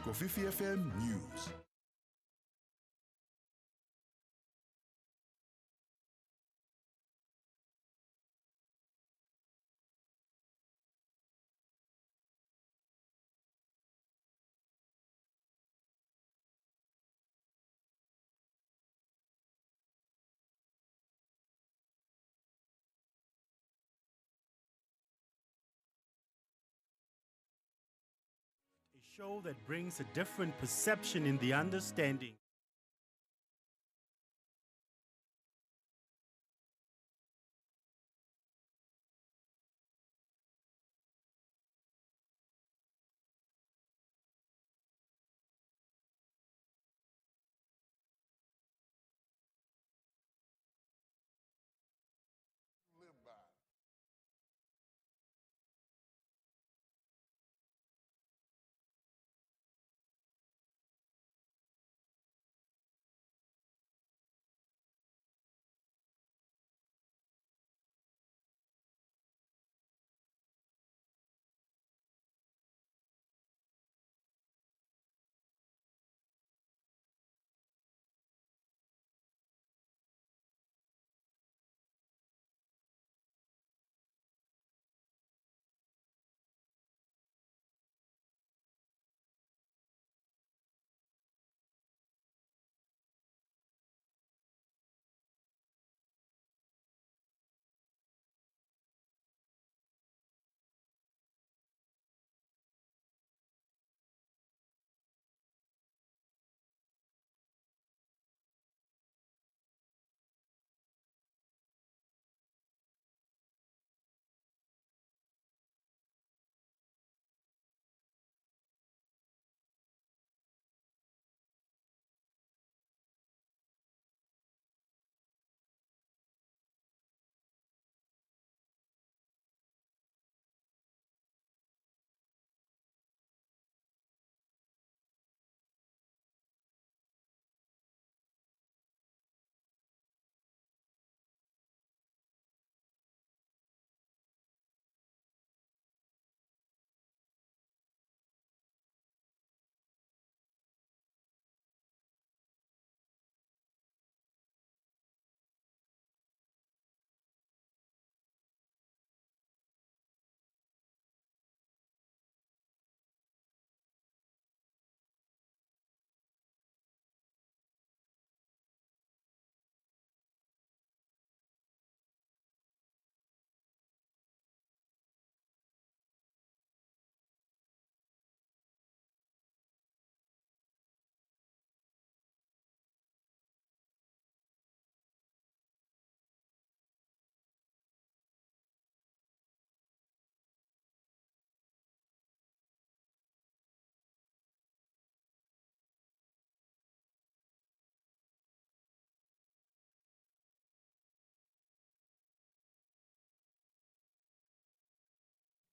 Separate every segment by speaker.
Speaker 1: KofifiFM News.
Speaker 2: A show that brings a different perception in the understanding.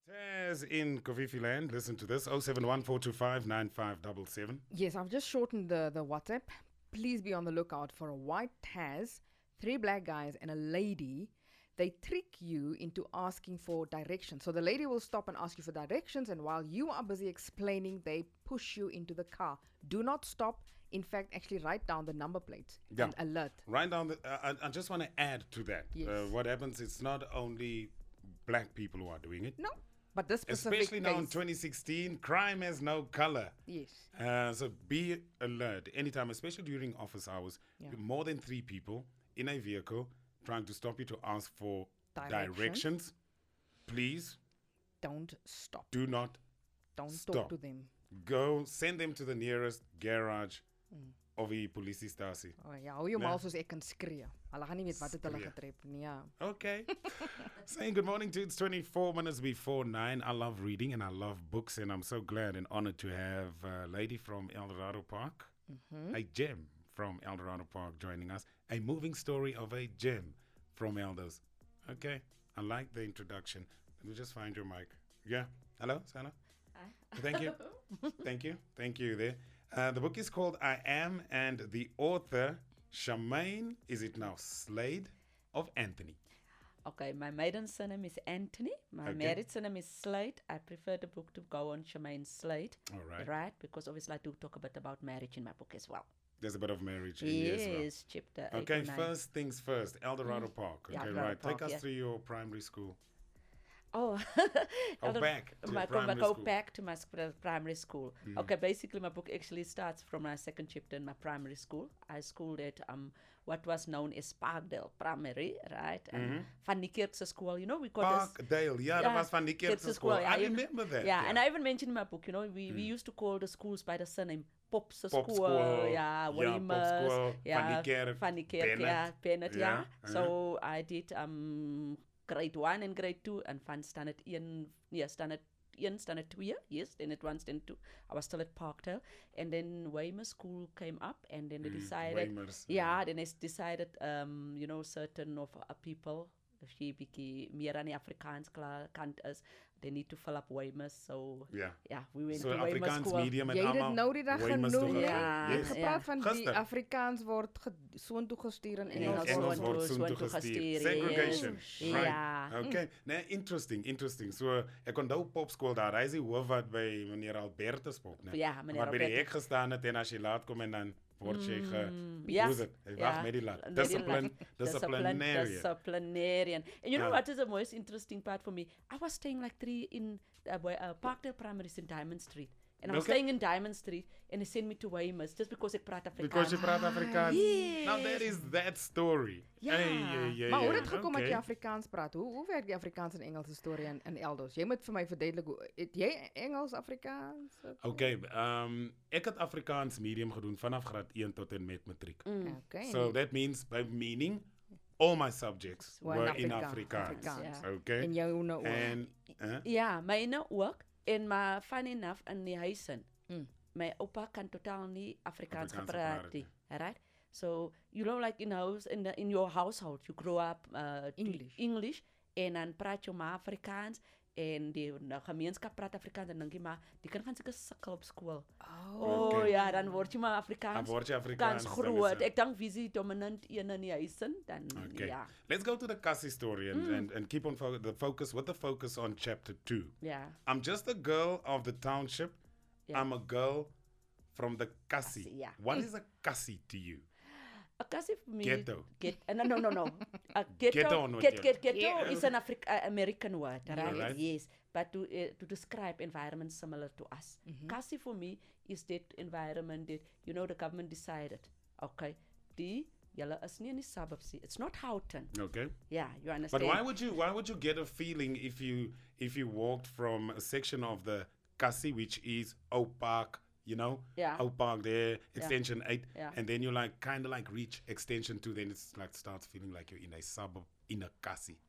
Speaker 3: Taz in Kofifi Land, listen to this 0714259577.
Speaker 4: Yes, I've just shortened the WhatsApp. Please be on the lookout for a white Taz, 3 black guys, and a lady. They trick you into asking for directions. So the lady will stop and ask you for directions, and while you are busy explaining, they push you into the car. Do not stop. In fact, actually write down the number plate and alert.
Speaker 3: Right down the. I just want to add to that.
Speaker 4: Yes.
Speaker 3: What happens? It's not only black people who are doing it.
Speaker 4: No, but this specific
Speaker 3: Especially now in
Speaker 4: case-
Speaker 3: 2016, crime has no color.
Speaker 4: Yes.
Speaker 3: So be alert anytime, especially during office hours.
Speaker 4: Yeah.
Speaker 3: More than 3 people in a vehicle trying to stop you to ask for
Speaker 4: Directions.
Speaker 3: directions. Please
Speaker 4: Don't stop.
Speaker 3: do not
Speaker 4: Don't
Speaker 3: stop.
Speaker 4: talk to them.
Speaker 3: Go send them to the nearest garage of die polisiestasie.
Speaker 4: Oh, ja, hou jou
Speaker 3: Nee.
Speaker 4: mal soos ek kan skree. Hulle gaan nie weet wat het hulle
Speaker 3: Skree.
Speaker 4: getref nie. Ja.
Speaker 3: Okay. Saying good morning to it's 24 minutes before 9. I love reading and I love books, and I'm so glad and honored to have a lady from El Dorado Park, a gem from El Dorado Park joining us. A moving story of a gem from Eldos. Okay. I like the introduction. Let me just find your mic. Yeah. Hello, Sana?
Speaker 5: Hi.
Speaker 3: Thank you. Thank you. Thank you there. The book is called I Am, and the author, Charmaine, is it now Slade of Anthony?
Speaker 5: Okay, my maiden surname is Anthony. My married surname is Slade. I prefer the book to go on Charmaine Slade.
Speaker 3: All right.
Speaker 5: Right? Because obviously I do talk a bit about marriage in my book as well.
Speaker 3: There's a bit of marriage in here as well.
Speaker 5: Yes, chapter 8
Speaker 3: Okay,
Speaker 5: to 9.
Speaker 3: first things first, El Dorado Park.
Speaker 5: Yeah,
Speaker 3: Okay,
Speaker 5: El Dorado
Speaker 3: right.
Speaker 5: Park,
Speaker 3: Take us
Speaker 5: yeah.
Speaker 3: through your primary school.
Speaker 5: Oh,
Speaker 3: back to
Speaker 5: my,
Speaker 3: primary
Speaker 5: go
Speaker 3: school.
Speaker 5: back to my primary school. Okay, basically my book actually starts from my second chapter in my primary school. I schooled at what was known as Parkdale Primary, right? And Van Niekerk's school, you know, we call this.
Speaker 3: Parkdale, yeah, that was Van Niekerk's school. I remember that.
Speaker 5: Yeah, and I even mentioned in my book, you know, we used to call the schools by the surname. Pop's
Speaker 3: Pop
Speaker 5: school, yeah, Weymouth,
Speaker 3: Van
Speaker 5: Niekerk, Bennett, yeah. So I did grade 1 and grade 2 and van standard 1, standard 2, yes, then at 1, standard 2. I was still at Parkdale, and then Weymouth school came up, and then they decided, then they decided, you know, certain of people, she became meer aan die Afrikaans kant is, they need to fill up Weymouth, so we went
Speaker 3: so
Speaker 5: to Weymouth
Speaker 3: Afrikaans
Speaker 5: school.
Speaker 3: medium en
Speaker 4: Jy het dit
Speaker 3: allemaal
Speaker 4: nou die dag
Speaker 3: Weymouth
Speaker 4: genoem.
Speaker 3: toe
Speaker 5: Ja,
Speaker 3: gegaan.
Speaker 4: Jy het gepraat van die
Speaker 3: Gister.
Speaker 4: Afrikaans word soontoe gestuur en Engels
Speaker 3: Engels
Speaker 4: word
Speaker 3: wordt soontoe gestuurd. Segregation. Right. Okay. Nee, interesting. So, ek onthou popskool daar. Hy is die hoof wat by meneer Albertus pop, né?
Speaker 5: Ja, meneer
Speaker 3: Maar by die
Speaker 5: Albertus.
Speaker 3: hek gestaan het en as jy laat kom en dan word jy
Speaker 5: Ja.
Speaker 3: hoe is dit? Hy wag met die laat.
Speaker 5: Disciplinarian. And you know what is the most interesting part for me? I was staying like 3 in Parkdale Primary in Diamond Street. And I was staying in Diamond Street and they sent me to Weymouth just because ek praat Afrikaans.
Speaker 3: Because jy praat Afrikaans.
Speaker 5: Yes.
Speaker 3: Now that is that story.
Speaker 5: Ja.
Speaker 4: Maar hoe het gekom dat jy Afrikaans praat? Hoe werk die Afrikaans en Engelse storie in elders? Jy moet vir my verduidelik hoe het jy Engels Afrikaans?
Speaker 3: Okay, ek het Afrikaans medium gedoen vanaf graad 1 tot en met matriek.
Speaker 4: Okay.
Speaker 3: So that means by meaning all my subjects were in Afrikaans. Okay.
Speaker 4: En jou nou ook.
Speaker 3: En
Speaker 5: Ja, myne ook. En maar funny enough in die huisin. My oupa kan totaal nie Afrikaans gepraat nie. Right? So, you know, like in your household, you grow up English en dan praat jou ma Afrikaans en die gemeenskap praat Afrikaans en dink jy maar die kind gaan seker sukkel op skool. Ja, dan word jy maar Afrikaans.
Speaker 3: Dan word jy Afrikaans
Speaker 5: groot. Ek dink visie dominant een in die huisin dan ja.
Speaker 3: Let's go to the Cassie story and keep on the focus on chapter 2.
Speaker 5: Yeah.
Speaker 3: I'm just a girl of the township. Yeah. I'm a girl from the Cassie.
Speaker 5: Yeah.
Speaker 3: What is a Cassie to you?
Speaker 5: A Cassie for me.
Speaker 3: Ghetto.
Speaker 5: No. A ghetto is an American word, right?
Speaker 3: Right.
Speaker 5: Yes, but to describe environments similar to us. Cassie for me is that environment that, you know, the government decided, okay, julle is nie in die suburbs. It's not Houghton.
Speaker 3: Okay.
Speaker 5: Yeah, you understand.
Speaker 3: But why would you get a feeling if you walked from a section of the Cassie, which is Oak Park, you know, Oak Park there, extension 8, and then you like kind of like reach extension 2, then it's like starts feeling like you're in a suburb in a Cassie.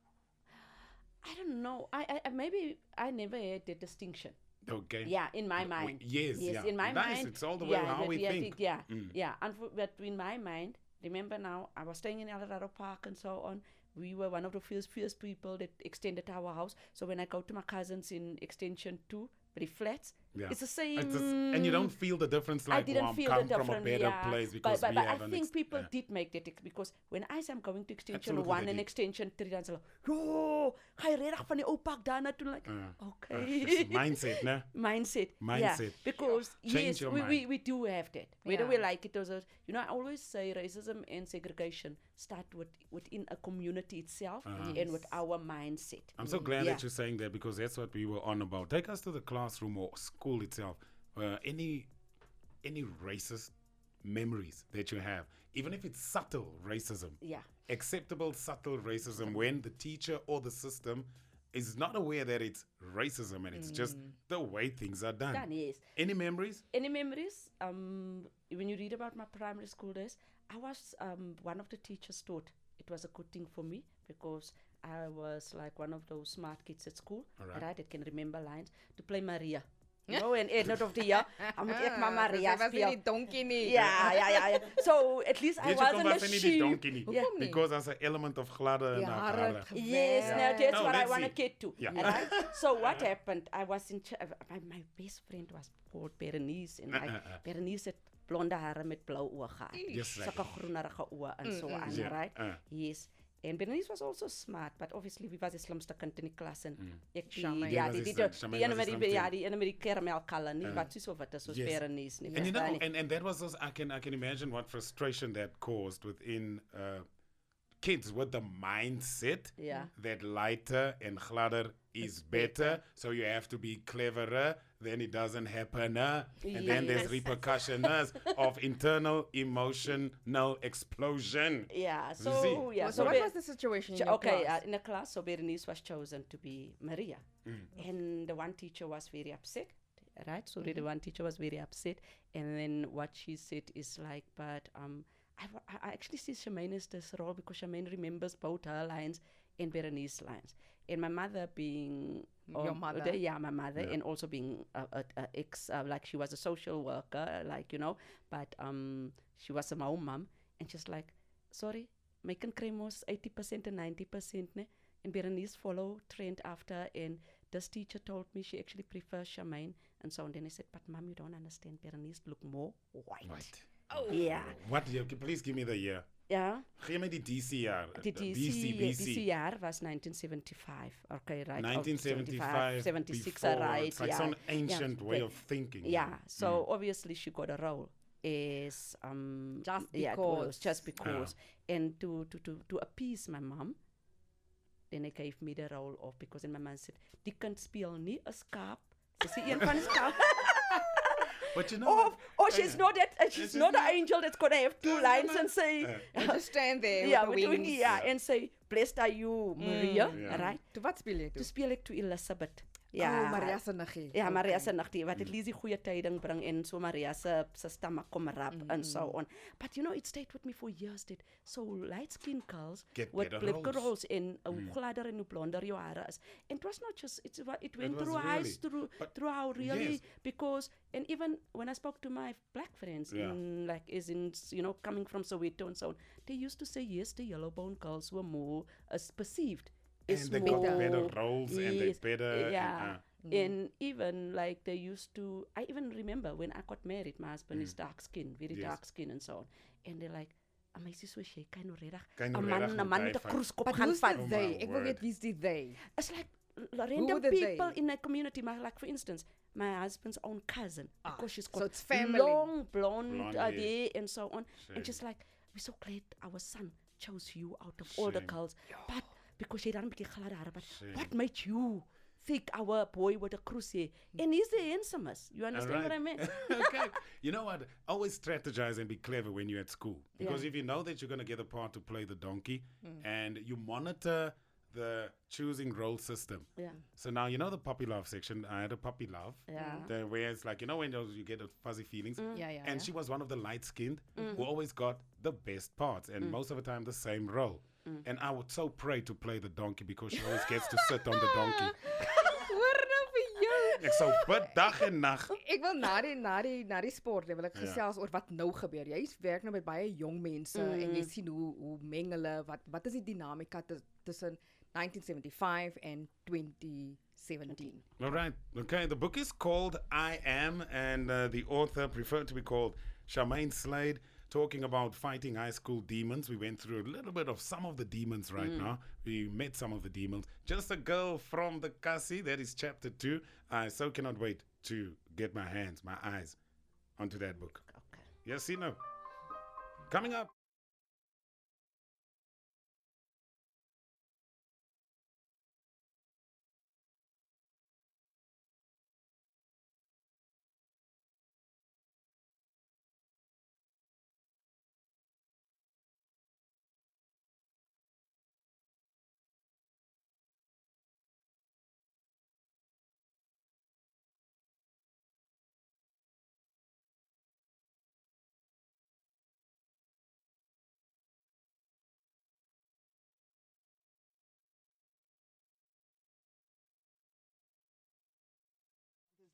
Speaker 5: I don't know. I maybe I never had the distinction.
Speaker 3: Okay.
Speaker 5: Yeah, in my mind.
Speaker 3: Yes,
Speaker 5: in my mind.
Speaker 3: It's all the way how we think.
Speaker 5: But in my mind, remember now, I was staying in El Dorado Park and so on. We were one of the first people that extended our house. So when I go to my cousins in extension 2, the flats, it's the same.
Speaker 3: And you don't feel the difference like,
Speaker 5: I didn't feel
Speaker 3: come
Speaker 5: the difference,
Speaker 3: from a better place because
Speaker 5: but
Speaker 3: we
Speaker 5: I
Speaker 3: have
Speaker 5: think people did make that, because when I am going to extension
Speaker 3: Absolutely
Speaker 5: 1 and extension 3, dan sê hulle, ga jy regtig van die ou pak daar na toe, like, okay.
Speaker 3: Mindset, né?
Speaker 5: Mindset. Yeah, because
Speaker 3: Change
Speaker 5: yes, we do have that. Whether we like it or not, you know, I always say racism and segregation start within a community itself and with our mindset.
Speaker 3: I'm so glad that you're saying that, because that's what we were on about. Take us to the classroom or school itself. Any racist memories that you have, even if it's subtle racism, acceptable subtle racism, when the teacher or the system is not aware that it's racism and it's just the way things are done.
Speaker 5: Yes.
Speaker 3: Any memories?
Speaker 5: Any memories? When you read about my primary school days, I was one of the teachers thought it was a good thing for me, because I was like one of those smart kids at school, right? That can remember lines, to play Maria. You know, and end of the year, I moet ek maar Maria speel.
Speaker 4: Donkie nie.
Speaker 5: Ja. So at least I wasn't a sheep.
Speaker 3: Because there's an element of gladde en hare.
Speaker 5: Yes, that's what I want to get to. Right? So what happened? I was in my best friend was called Berenice, and Berenice het blonde hare met blou oë gehad.
Speaker 3: Yes, right.
Speaker 5: Sulke groenerige oë en so aan, right? Yes. En Berenice was also smart, but obviously we was die slimste kind in die klas en ek
Speaker 4: Charmaine.
Speaker 5: ja,
Speaker 3: was
Speaker 5: die
Speaker 3: die
Speaker 5: die
Speaker 3: Charmaine
Speaker 5: die ene
Speaker 3: was
Speaker 5: met
Speaker 3: die
Speaker 5: die ja,
Speaker 3: slimste.
Speaker 5: die ene met die karamelkalle nie wat so wit is soos
Speaker 3: Yes.
Speaker 5: Berenice nie.
Speaker 3: And you know,
Speaker 5: verstaan nie?
Speaker 3: and that was also, I can imagine what frustration that caused within kids with the mindset
Speaker 5: Yeah.
Speaker 3: that lighter and gladder is better. So you have to be cleverer. Then it doesn't happen. And then there's
Speaker 5: Yes.
Speaker 3: repercussions of internal emotional explosion.
Speaker 5: Yeah,
Speaker 3: see?
Speaker 5: so yeah,
Speaker 4: So what
Speaker 5: Be-
Speaker 4: was the situation in your
Speaker 5: okay,
Speaker 4: class?
Speaker 5: in the class, so Berenice was chosen to be Maria. And the one teacher was very upset, right? So the one teacher was very upset. And then what she said is like, but I actually see Charmaine as this role because Charmaine remembers both her lines and Berenice's lines. And my mother being...
Speaker 4: Your mother.
Speaker 5: Yeah, my mother. And also being a ex, like she was a social worker, like, you know. But she was my own mom. And she's like, sorry, my kind kry mos 80% and 90%, ne? And Berenice follow trend after. And this teacher told me she actually prefers Charmaine. And so on. Then I said, but mom, you don't understand. Berenice look more white.
Speaker 3: Oh.
Speaker 5: Yeah.
Speaker 3: What year? Please give me the year.
Speaker 5: Yeah.
Speaker 3: Geef me die DC jaar.
Speaker 5: Die DC jaar was 1975. Okay, right.
Speaker 3: 1975,
Speaker 5: 76,
Speaker 3: before.
Speaker 5: right.
Speaker 3: It's like
Speaker 5: yeah.
Speaker 3: some ancient way
Speaker 5: but-
Speaker 3: of thinking.
Speaker 5: Yeah, so obviously she got a role as
Speaker 4: Just
Speaker 5: yeah,
Speaker 4: because.
Speaker 5: just because, and to appease my mom, then they gave me the role of because then my mom said, "Die kind speel nie 'n skaap." Dis die een van die skaap.
Speaker 3: But you know,
Speaker 5: She's not that. She's not an angel that's gonna have two lines and say,
Speaker 4: You just stand there
Speaker 5: yeah,
Speaker 4: with
Speaker 5: with
Speaker 4: the wings.
Speaker 5: wings, yeah, and say, "Blessed are you, Maria,"
Speaker 3: Yeah.
Speaker 5: right?
Speaker 4: To wat speel jy toe?
Speaker 5: Toe speel ek toe Elizabeth.
Speaker 4: Oh, Maria se niggie.
Speaker 5: Ja,
Speaker 4: Okay.
Speaker 5: Maria se nigtie wat het lees die goeie tyding bring en so Maria se stomach kom rap and so on. But you know, it stayed with me for years that so light skin girls
Speaker 3: Get
Speaker 5: with
Speaker 3: better
Speaker 5: black
Speaker 3: roles.
Speaker 5: roles en hoe gladder en hoe blonder jou hare is. And it was not just it went
Speaker 3: was
Speaker 5: through eyes
Speaker 3: really-
Speaker 5: through how really
Speaker 3: yes.
Speaker 5: because and even when I spoke to my black friends
Speaker 3: Yeah.
Speaker 5: in like is in you know coming from Soweto and so on, they used to say yes, the yellow bone girls were more perceived.
Speaker 3: and they got better roles and they
Speaker 5: Yes,
Speaker 3: better.
Speaker 5: yeah. And even like they used to, I even remember when I got married, my husband is dark skin, very
Speaker 3: Yes.
Speaker 5: dark skin and so on. And they're like, "Amai so jy kan nou regtig
Speaker 3: Kan jy
Speaker 5: 'n
Speaker 3: regtig
Speaker 5: man met 'n
Speaker 3: bedryf
Speaker 5: kroeskop
Speaker 4: But
Speaker 5: gaan
Speaker 4: who's
Speaker 5: vat."
Speaker 4: the they?
Speaker 3: my
Speaker 4: Ek wil
Speaker 3: word.
Speaker 4: weet wie's die they?
Speaker 5: It's like
Speaker 4: Who
Speaker 5: random
Speaker 4: the
Speaker 5: people
Speaker 4: they?
Speaker 5: in a community, like for instance, my husband's own cousin, because she's got
Speaker 4: so it's family.
Speaker 5: long blonde
Speaker 3: Blonde
Speaker 5: hair and so on.
Speaker 3: Shame.
Speaker 5: And she's like, "We're so glad our son chose you out of all the
Speaker 3: Shame.
Speaker 5: girls." But because jy dan 'n bietjie glad hare, but
Speaker 3: Shame.
Speaker 5: what made you think our boy with a cruise hair? And he's the handsomest. You understand what I mean?
Speaker 3: Okay. You know what? Always strategize and be clever when you're at school. Because
Speaker 5: Yeah.
Speaker 3: if you know that you're going to get a part to play the donkey and you monitor the choosing role system.
Speaker 5: Yeah.
Speaker 3: So now, you know the puppy love section? I had a puppy love.
Speaker 5: Yeah.
Speaker 3: Where it's like, you know, when you get the fuzzy feelings.
Speaker 4: Yeah, yeah.
Speaker 3: And
Speaker 4: yeah.
Speaker 3: she was one of the light-skinned who always got the best parts and most of the time the same role. And I would so pray to play the donkey because she always gets to sit on the donkey.
Speaker 4: Hoor nou vir jou.
Speaker 3: Ek sou bid dag en nag.
Speaker 4: Ek wil na die sport, wil ek gesels oor wat nou gebeur. Jy werk nou met baie jong mense en jy sien hoe meng hulle, wat is die dinamika tussen 1975 and 2017.
Speaker 3: All right. Okay. The book is called I Am, and the author preferred to be called Charmaine Slade, talking about fighting high school demons. We went through a little bit of some of the demons right now. We met some of the demons. Just a girl from the Kasi. That is chapter 2. I so cannot wait to get my eyes onto that book.
Speaker 5: Okay.
Speaker 3: Yes, you know. Coming up.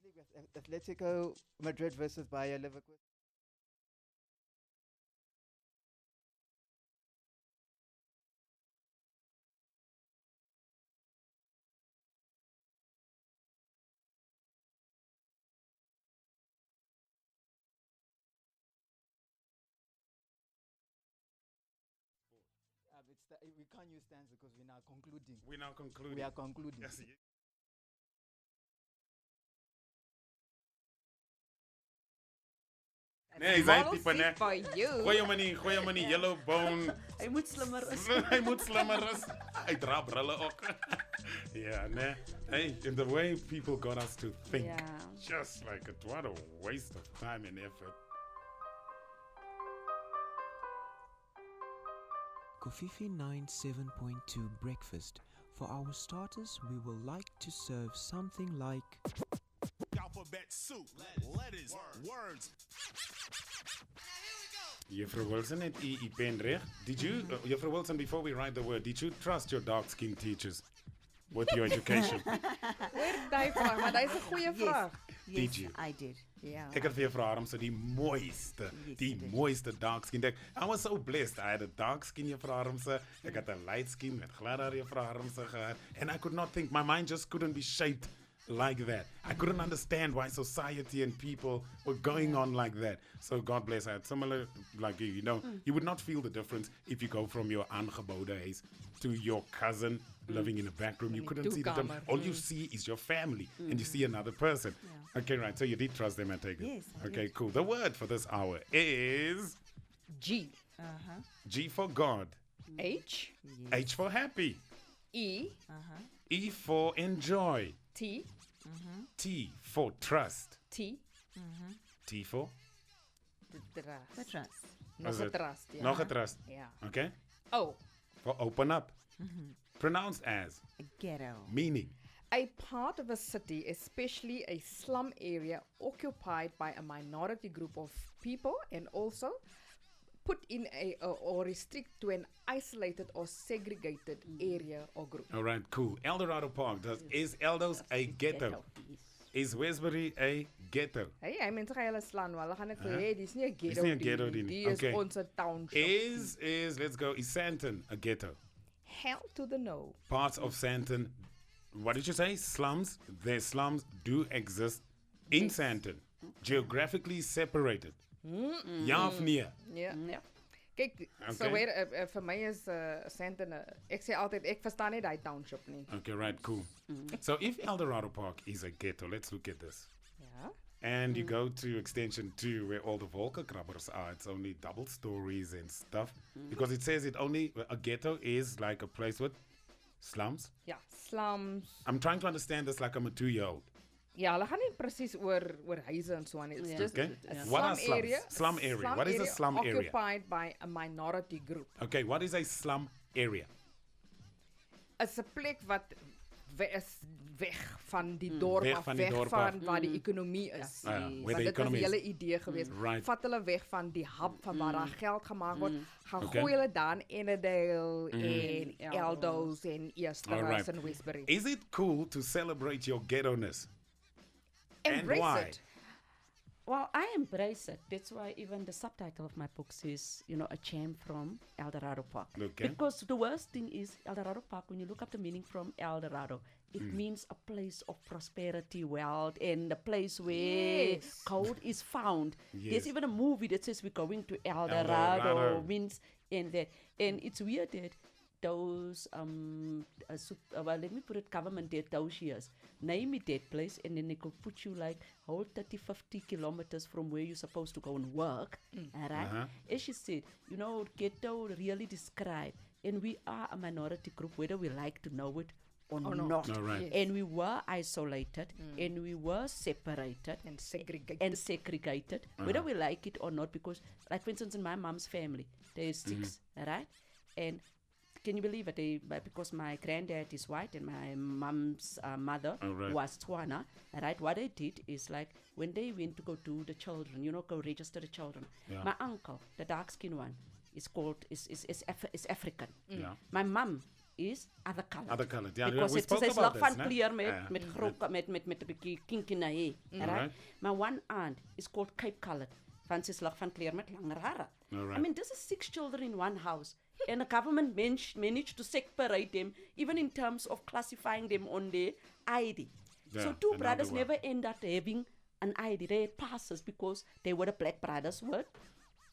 Speaker 6: League with Atletico Madrid versus Bayer Leverkusen. It's we can't use stanza because we're now concluding.
Speaker 3: We're now concluding.
Speaker 6: We are concluding.
Speaker 3: Yes, nee, hy
Speaker 4: Model
Speaker 3: tipe
Speaker 4: seat for you.
Speaker 3: Gooi hom in die yellow bone.
Speaker 5: Hy moet slimmer is.
Speaker 3: Hy moet slimmer is. Hy dra brille ook. Yeah, nee. Hey, in the way people got us to think.
Speaker 5: Yeah.
Speaker 3: Just like it, what a waste of time and effort.
Speaker 7: Kofifi 97.2 breakfast. For our starters, we will like to serve something like
Speaker 1: Alphabet soup, letters, words.
Speaker 3: Juffrou Wilson het u pen reg. Did you, Juffrou Wilson, before we write the word, did you trust your dark skin teachers with your education?
Speaker 4: Hoor daai vraag, maar dit is 'n goeie vraag.
Speaker 3: Did you?
Speaker 8: I did.
Speaker 4: Ja.
Speaker 3: Ek het vir jou vra om so die mooiste dark skin. I was so blessed. I had a dark skin juffrou Armse. Ek het 'n light skin met glad haar juffrou Armse gehad. And I could not think, my mind just couldn't be shaped like that. I couldn't understand why society and people were going on like that. So God bless. I had similar like you know, you would not feel the difference if you go from your aangebouwde huis to your cousin living in a back room. You couldn't see the difference. All you see is your family and you see another person. Okay, right. So you did trust them, I take it.
Speaker 8: Yes, I
Speaker 3: Okay, cool. The word for this hour is
Speaker 4: G.
Speaker 3: G for God,
Speaker 4: H.
Speaker 3: H for happy,
Speaker 4: E.
Speaker 3: E for enjoy,
Speaker 4: T.
Speaker 3: T for trust,
Speaker 4: T.
Speaker 3: T for
Speaker 4: The trust.
Speaker 8: The trust.
Speaker 4: Nog
Speaker 3: is
Speaker 4: 'n
Speaker 3: it?
Speaker 4: trust, ja.
Speaker 3: Nog 'n trust.
Speaker 4: Ja.
Speaker 3: Okay,
Speaker 4: O.
Speaker 3: for open up, pronounced as,
Speaker 8: A ghetto.
Speaker 3: meaning.
Speaker 4: A part of a city, especially a slum area, occupied by a minority group of people and also put in or restrict to an isolated or segregated area or group.
Speaker 3: All right, cool. Eldorado Park, is Eldos a ghetto? Is Westbury a ghetto?
Speaker 4: Hey, mense gaan hulle slaan, hulle gaan net vir dis nie 'n ghetto.
Speaker 3: Dis nie 'n ghetto nie.
Speaker 4: Die is
Speaker 3: Okay.
Speaker 4: ons township.
Speaker 3: Let's go, is Sandton a ghetto?
Speaker 4: Hell to the no.
Speaker 3: Parts of Sandton, what did you say? Slums? Their slums do exist in Sandton, geographically separated. Ja of nee?
Speaker 4: Ja.
Speaker 5: Ja.
Speaker 4: Kyk, so
Speaker 3: Okay.
Speaker 4: weer vir my is Sandton, ek sê altyd ek verstaan nie daai township nie.
Speaker 3: Okay, right, cool. So if Eldorado Park is a ghetto, let's look at this.
Speaker 4: Ja.
Speaker 3: And you go to extension 2 where all the Volkerkrabbers are. It's only double stories and stuff. Because it says a ghetto is like a place with slums.
Speaker 4: Ja, slums.
Speaker 3: I'm trying to understand this like I'm a 2-year-old.
Speaker 4: Ja, hulle gaan nie presies oor huise en so aan. It's
Speaker 5: Ja.
Speaker 4: just
Speaker 3: Okay.
Speaker 4: a
Speaker 3: What are
Speaker 4: slum
Speaker 3: slums?
Speaker 4: area.
Speaker 3: Slum area. What is a slum area?
Speaker 4: Occupied by a minority group.
Speaker 3: Okay, what is a slum area?
Speaker 4: Is 'n plek wat is weg van die dorp
Speaker 3: Weg
Speaker 4: af,
Speaker 3: van die
Speaker 4: weg
Speaker 3: dorp
Speaker 4: van
Speaker 3: af.
Speaker 4: waar die ekonomie is.
Speaker 3: Ah, ja, where
Speaker 4: Want
Speaker 3: the
Speaker 4: dit was
Speaker 3: economy
Speaker 4: die
Speaker 3: is.
Speaker 4: hele idee geweest.
Speaker 3: Right.
Speaker 4: Vat hulle weg van die hub van waar daar geld gemaak word, gaan
Speaker 3: Okay.
Speaker 4: gooi hulle dan in Annandale en Eldos en Easterhouse
Speaker 3: Alright.
Speaker 4: en Westbury.
Speaker 3: Is it cool to celebrate your ghetto-ness?
Speaker 4: Embrace
Speaker 3: why?
Speaker 4: it.
Speaker 5: Well, I embrace it. That's why even the subtitle of my book says, a gem from Eldorado Park.
Speaker 3: Okay.
Speaker 5: Because the worst thing is Eldorado Park, when you look up the meaning from Eldorado, it means a place of prosperity, wealth, and a place where
Speaker 4: Yes.
Speaker 5: gold is found.
Speaker 3: Yes.
Speaker 5: There's even a movie that says we're going to Eldorado,
Speaker 3: Eldorado.
Speaker 5: means in that. And it's weird that those, well, let me put it, government did those years. Name it that place, and then they could put you like whole 30, 50 kilometers from where you're supposed to go and work. All right? As she said, ghetto really describe, and we are a minority group, whether we like to know it or not.
Speaker 3: All right.
Speaker 4: Yes.
Speaker 5: And we were isolated, and we were separated
Speaker 4: And segregated.
Speaker 5: and segregated, whether we like it or not, because, like for instance, in my mom's family, there's 6, right? And can you believe it? Because my granddad is white and my mom's mother
Speaker 3: Alright.
Speaker 5: was Tswana, right? What they did is like when they went to go do the children, go register the children.
Speaker 3: Yeah.
Speaker 5: My uncle, the dark skinned one, is African.
Speaker 3: Yeah.
Speaker 5: My mom is other colored.
Speaker 3: Other colored. Yeah,
Speaker 5: Because
Speaker 3: we
Speaker 5: it's
Speaker 3: spoke
Speaker 5: sy's
Speaker 3: about
Speaker 5: lag
Speaker 3: this,
Speaker 5: van
Speaker 3: né?
Speaker 5: kleur met
Speaker 3: Ja.
Speaker 5: met grok met 'n bietjie kink in haar hair, right?
Speaker 3: Alright.
Speaker 5: My one aunt is called Cape colored. Van sy's lag van kleur met langer hare.
Speaker 3: Alright.
Speaker 5: I mean, this is 6 children in one house. And the government managed to separate them, even in terms of classifying them on their ID.
Speaker 3: Yeah,
Speaker 5: So 2
Speaker 3: and
Speaker 5: brothers
Speaker 3: now they
Speaker 5: never end up having an ID. They had passes because they were the black brothers were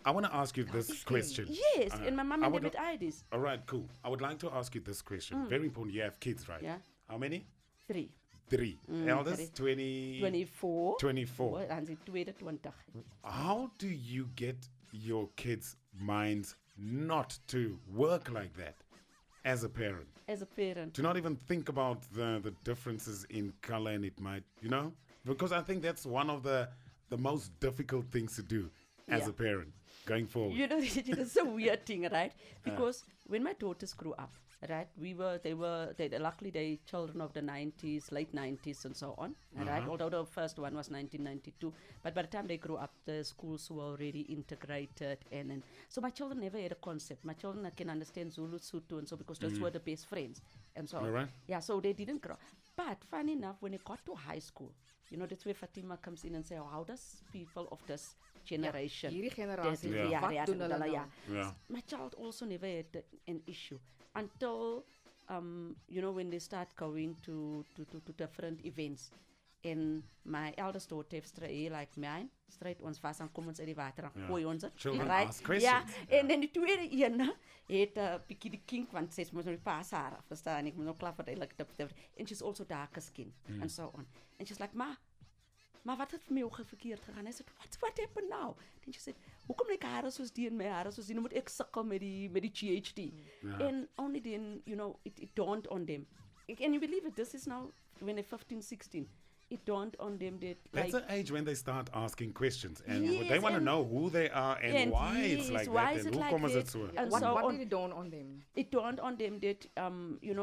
Speaker 3: I want to ask you this question.
Speaker 5: Yes, and my mom
Speaker 3: I
Speaker 5: and
Speaker 3: would-
Speaker 5: David IDs.
Speaker 3: All right, cool. I would like to ask you this question. Very important. You have kids, right?
Speaker 5: Yeah.
Speaker 3: How many?
Speaker 5: 3.
Speaker 3: 3. Eldest,
Speaker 5: 3.
Speaker 3: 20.
Speaker 5: 24.
Speaker 3: 24.
Speaker 5: En sy tweede 20.
Speaker 3: How do you get your kids' minds not to work like that as a parent?
Speaker 5: As a parent.
Speaker 3: To not even think about the differences in color, and it might, because I think that's one of the most difficult things to do as
Speaker 5: Yeah.
Speaker 3: a parent going forward.
Speaker 5: You know, it's a weird thing, right? Because when my daughters grew up, right, luckily they children of the 90s, late 90s and so on, right? Although the first one was 1992. But by the time they grew up, the schools were already integrated. And so my children never had a concept. My children can understand Zulu, Sotho, and so because those were the best friends. And so on.
Speaker 3: Alright.
Speaker 5: Yeah, so they didn't grow. But funny enough, when they got to high school, that's where Fatima comes in and say, how does people of this generation...
Speaker 4: hierdie generasie,
Speaker 3: Ja.
Speaker 4: wat doen hulle nou?
Speaker 3: Yeah.
Speaker 5: My child also never had an issue until, when they start going to different events. And my eldest daughter heeft like mine, straight ons vas en kom ons uit die water en gooi ons het.
Speaker 3: Children
Speaker 5: Right?
Speaker 3: ask questions.
Speaker 5: Ja, en dan die tweede ene het bietjie die kink, want sy moet nou die pas haar, verstaan, ek moet nou klaar verduidelik. And she's also darker skin, and so on. And she's like, maar wat het vir my ook verkeerd gegaan? I said, what happened now? Then she said, hoekom lyk hare soos die en my hare soos die, nou moet ek sukkel met die GHD. And only then, it dawned on them. Can you believe it? This is now, when they're 15, 16. It dawned on them that
Speaker 3: That's the age when they start asking questions, and
Speaker 5: Yes,
Speaker 3: they want to
Speaker 5: and-
Speaker 3: know who they are and why it's like
Speaker 5: why
Speaker 3: that,
Speaker 5: is
Speaker 3: and
Speaker 5: it
Speaker 3: who
Speaker 5: like
Speaker 3: comes
Speaker 5: that?
Speaker 3: it so.
Speaker 5: And
Speaker 4: What,
Speaker 5: so
Speaker 4: what
Speaker 5: on.
Speaker 4: did it dawn on them?
Speaker 5: It dawned on them that,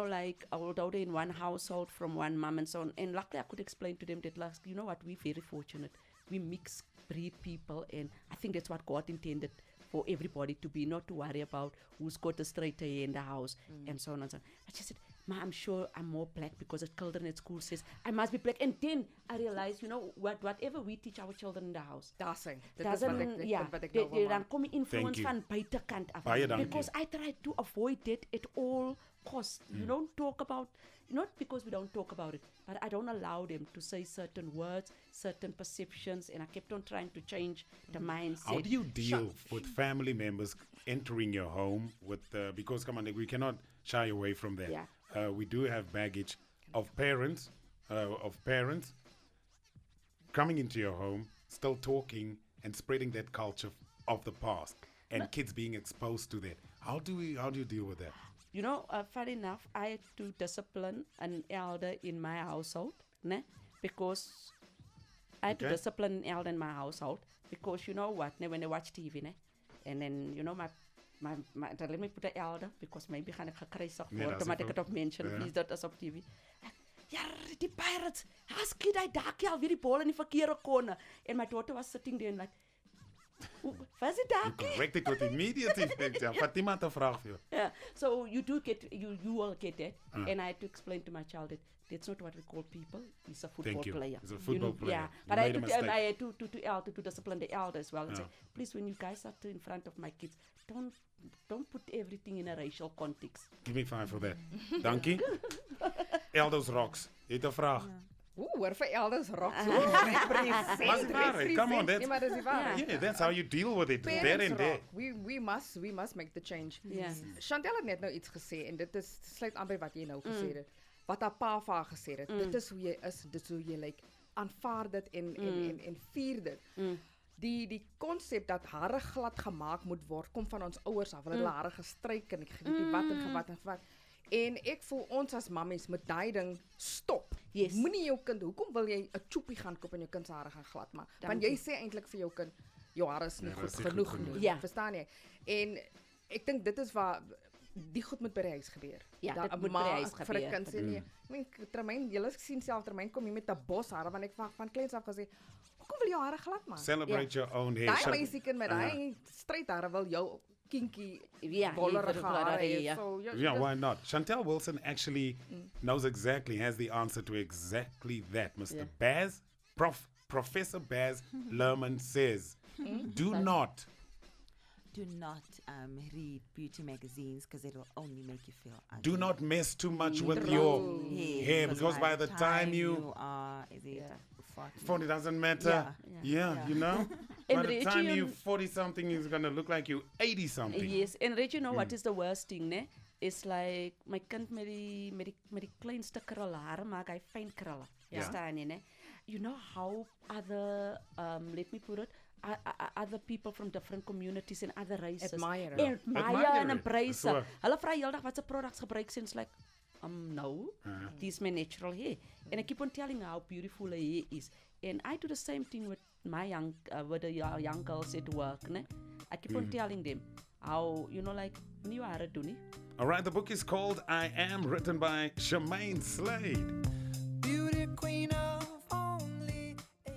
Speaker 5: like, although they're in one household from one mom and so on, and luckily I could explain to them that, you know what, we're very fortunate. We mix breed people, and I think that's what God intended for everybody to be, not to worry about who's got a straight hair in the house, and so on and so on. But she said, Ma, I'm sure I'm more black because the children at school says I must be black. And then I realized, whatever we teach our children in the house,
Speaker 4: Daar sê. Dit is
Speaker 5: doesn't,
Speaker 4: wat ek nou wil
Speaker 5: dan
Speaker 4: maak.
Speaker 5: kom die influence
Speaker 3: you.
Speaker 5: van buitekant af.
Speaker 3: Baie dankie.
Speaker 5: Because I try to avoid that at all costs. You don't talk about, not because we don't talk about it, but I don't allow them to say certain words, certain perceptions, and I kept on trying to change the mindset.
Speaker 3: How do you deal with family members entering your home with because come on, we cannot shy away from that.
Speaker 5: Yeah.
Speaker 3: We do have baggage of parents coming into your home, still talking and spreading that culture of the past, and kids being exposed to that. How do you deal with that?
Speaker 5: Funny enough, I had to discipline an elder in my household, because I had to
Speaker 3: Okay.
Speaker 5: discipline an elder in my household, because you know what, when they watch TV, and then, my let me put the elder, because maybe gaan ek gekruisig
Speaker 3: Nee,
Speaker 5: word,
Speaker 3: dat is
Speaker 5: omdat
Speaker 3: nie
Speaker 5: ek het op mention,
Speaker 3: Ja.
Speaker 5: please, dat is op TV. Ja, die pirates, as kid, hy daak al weer die bal in die verkeerde kone. And my daughter was sitting there and like, was it
Speaker 3: You
Speaker 5: daak?
Speaker 3: correct it with immediate effect. Ja, Fatima het 'n vraag vir jou.
Speaker 5: Yeah, so you will get that, and I had to explain to my child that that's not what we call people. He's a football
Speaker 3: you.
Speaker 5: player.
Speaker 3: He's a football player.
Speaker 5: Yeah,
Speaker 3: You
Speaker 5: but
Speaker 3: made a mistake.
Speaker 5: I had to discipline the elder as well and say, please, when you guys are in front of my kids, don't put everything in a racial context.
Speaker 3: Give me 5 for that. Dankie. Elders Rocks. Jy het 'n vraag.
Speaker 4: Hoor vir elders rok.
Speaker 3: Maar is die waarheid? Come on,
Speaker 4: Nee, maar dis die waarheid.
Speaker 3: Yeah, that's how you deal with it. There
Speaker 4: Parents
Speaker 3: and there.
Speaker 4: rock. We must make the change.
Speaker 5: Yeah.
Speaker 4: Chantel het net nou iets gesê en dit sluit aan by wat jy nou gesê het. Wat haar pa vir haar gesê het. Dit is hoe jy is, dit is hoe jy lyk. Aanvaar dit en vier dit. Die konsep dat hare glad gemaak moet word kom van ons ouers af. Hulle het hulle hare gestryk en ek weet nie wat en wat. En ek voel ons as mammies met daai ding stop.
Speaker 5: Yes.
Speaker 4: Moenie jou kind, hoekom wil jy 'n choopie gaan koop en jou kind se hare gaan glad maak? Want
Speaker 5: Dankie.
Speaker 4: jy sê eintlik vir jou kind, jou hare is nie
Speaker 3: Nee,
Speaker 4: goed
Speaker 3: dis nie goed
Speaker 4: genoeg
Speaker 3: genoeg.
Speaker 4: nie.
Speaker 5: Ja.
Speaker 4: Verstaan jy? En ek dink dit is waar die goed moet by die huis gebeur.
Speaker 5: Ja,
Speaker 4: Dat
Speaker 5: dit moet
Speaker 4: ma
Speaker 5: by die huis
Speaker 4: vir 'n
Speaker 5: gebeur.
Speaker 4: kind sê nee. Ek meen Charmaine, julle sien self Charmaine kom hier met 'n bos hare want ek van kleins af gesê, hoekom wil jy jou hare glad maak?
Speaker 3: Celebrate your own hair.
Speaker 4: Daai meisiekind met daai straight hare wil jou kinky
Speaker 5: Ja,
Speaker 4: bollerige
Speaker 5: vir
Speaker 4: hare hê.
Speaker 5: ja.
Speaker 4: So,
Speaker 3: Yeah, why not? Chantel Wilson actually knows exactly, has the answer to exactly that. Mr. Baz, Professor Baz Lerman says, do not.
Speaker 8: Do not read beauty magazines because it will only make you feel ugly.
Speaker 3: Do not mess too much with
Speaker 4: True.
Speaker 3: your hair because by the time you
Speaker 8: are, is it
Speaker 3: 40 doesn't matter. Yeah, you know? By
Speaker 5: And
Speaker 3: the
Speaker 5: Reggie,
Speaker 3: time you're 40-something, it's going to look like you're 80-something.
Speaker 5: Yes, and Reggie, you know what is the worst thing, ne? It's like, my kind met die kleinste krul hare maak hy fyn krulle. Verstaan jy, ne? You know how other, let me put it, other people from different communities and other races
Speaker 4: Admire
Speaker 5: en
Speaker 3: it.
Speaker 5: embrace
Speaker 3: That's
Speaker 5: her. Hulle vra heeldag wat se products gebruik sy, en it's like, no, this is my natural hair. And I keep on telling her how beautiful her hair is. And I do the same thing with my with the young girls at work, ne? I keep on telling them how, you know, like, new hare doen nie.
Speaker 3: All right, the book is called I Am, written by Charmaine Slade.
Speaker 7: Beauty queen of only 18.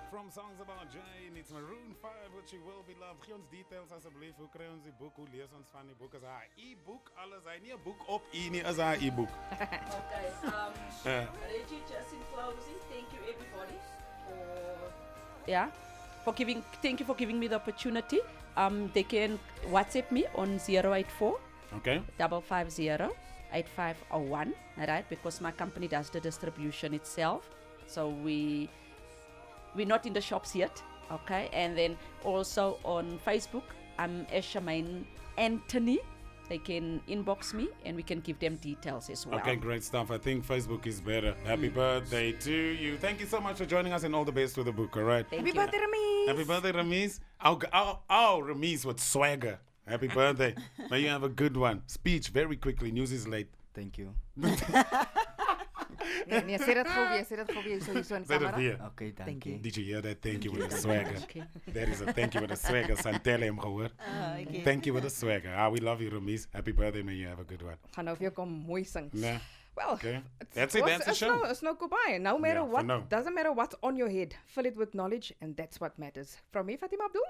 Speaker 3: From Songs About Jane, it's Maroon 5, which you will be loved. Gee ons details asseblief, hoe kry ons die boek, hoe lees ons van die boek? Is haar e-book, alles, hy nie 'n boek op nie, is haar e-book.
Speaker 5: Okay, Reggie, just in closing, thank you everybody thank you for giving me the opportunity. They can WhatsApp me on 084
Speaker 3: Okay.
Speaker 5: 550 8501, alright, because my company does the distribution itself. So we're not in the shops yet, okay? And then also on Facebook, I'm Charmaine Anthony. They can inbox me and we can give them details as well.
Speaker 3: Okay, great stuff. I think Facebook is better. Happy birthday to you. Thank you so much for joining us and all the best with the book, all right?
Speaker 5: Thank
Speaker 4: Happy
Speaker 5: you.
Speaker 4: birthday, Ramesh.
Speaker 3: Happy birthday, Ramesh. Oh, Ramesh with swagger. Happy birthday. May you have a good one. Speech very quickly. News is late.
Speaker 6: Thank you.
Speaker 4: Nee, sê dit gou weer, sê dit gou weer so hier so in
Speaker 3: Say that
Speaker 4: camera.
Speaker 3: here.
Speaker 6: Okay,
Speaker 8: Thank
Speaker 6: dankie.
Speaker 8: you.
Speaker 3: Did you hear that? Thank you with the swagger.
Speaker 5: Okay.
Speaker 3: That is a thank you with the swagger. Santelle hem gehoor.
Speaker 8: Okay.
Speaker 3: Thank you with the swagger. We love you, Ramis. Happy birthday, may you have a good one.
Speaker 4: Gaan nou vir jou kom mooi sing.
Speaker 3: Nah.
Speaker 4: Well,
Speaker 3: Okay. That's it. That's the show.
Speaker 4: It's no goodbye. No matter
Speaker 3: Yeah, for
Speaker 4: what,
Speaker 3: now.
Speaker 4: doesn't matter what's on your head. Fill it with knowledge, and that's what matters. From me, Fatima Abdul.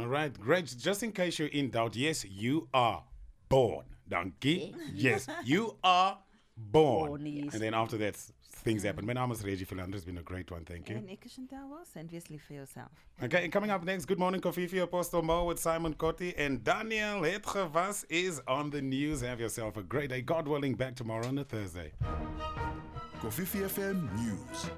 Speaker 3: All right, great. Just in case you're in doubt, yes, you are born. Donkey. Yes, you are born.
Speaker 5: Born, yes.
Speaker 3: And then after that, things happen. My name is Reggie Philander. It's been a great one. Thank you.
Speaker 8: En ek is Chantal Wells, and obviously for yourself.
Speaker 3: Okay, and coming up next, Good Morning Kofifi, Apostle Mo with Simon Kotti, and Daniel Hetgevas is on the news. Have yourself a great day. God willing, back tomorrow on a Thursday.
Speaker 1: KofifiFM News.